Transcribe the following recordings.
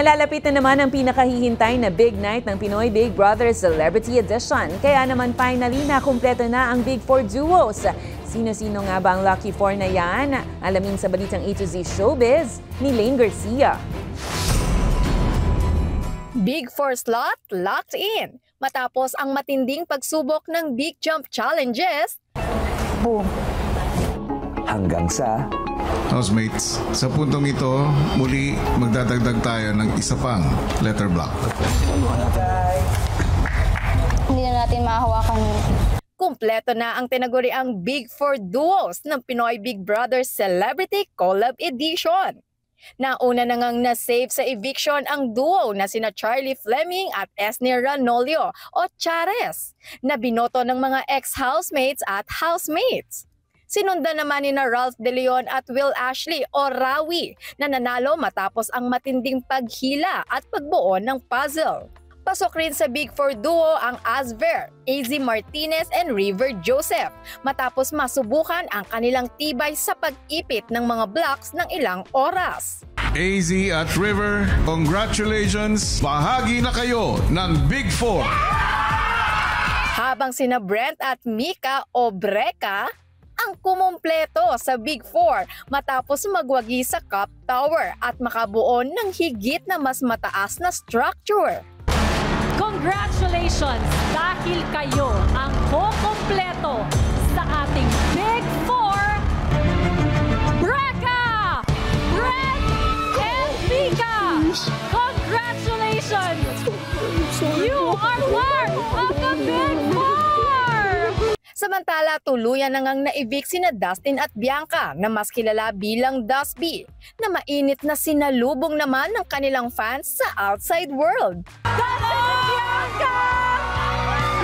Nalalapit na naman ang pinakahihintay na big night ng Pinoy Big Brother Celebrity Edition. Kaya naman finally na kumpleto na ang Big Four duos. Sino-sino nga ba ang Lucky Four na yan? Alamin sa balitang A to Z Showbiz ni Lane Garcia. Big Four slot locked in. Matapos ang matinding pagsubok ng Big Jump Challenges, boom! Hanggang sa housemates, sa puntong ito, muli magdadagdag tayo ng isa pang letter block. Hindi na natin mahahawakan. kumpleto na ang tinaguriang Big Four duos ng Pinoy Big Brother Celebrity Collab Edition. Nauna na ngang na-save sa eviction ang duo na sina Charlie Fleming at Esne Ranolio o Chares na binoto ng mga ex-housemates at housemates. Sinundan naman ni Ralph De Leon at Will Ashley o Rawi na nanalo matapos ang matinding paghila at pagbuo ng puzzle. Pasok rin sa Big Four duo ang Asver, AZ Martinez and River Joseph matapos masubukan ang kanilang tibay sa pag-ipit ng mga blocks ng ilang oras. AZ at River, congratulations! Bahagi na kayo ng Big Four! Habang sina Brent at Mika o Breka ang kumumpleto sa Big Four matapos magwagi sa Cup Tower at makabuo ng higit na mas mataas na structure. Congratulations! Dahil kayo ang kukumpleto sa ating Big Four, Breka, Brent, and Mika! Congratulations! You are part of the Big Four! Samantala, tuluyan na ngang na-evict sina Dustin at Bianca na mas kilala bilang Dusby na mainit na sinalubong naman ng kanilang fans sa outside world. Dustin and Bianca!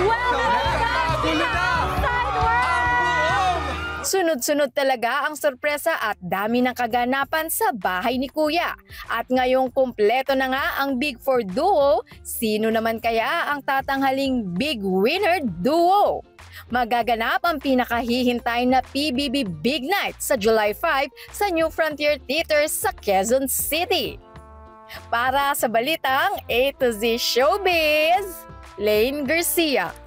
Welcome back to the outside world! Sunod-sunod talaga ang sorpresa at dami ng kaganapan sa bahay ni Kuya. At ngayong kumpleto na nga ang Big Four duo, sino naman kaya ang tatanghaling Big Winner Duo? Magaganap ang pinakahihintay na PBB Big Night sa July 5 sa New Frontier Theater sa Quezon City. Para sa balitang A to Z Showbiz, Lane Garcia.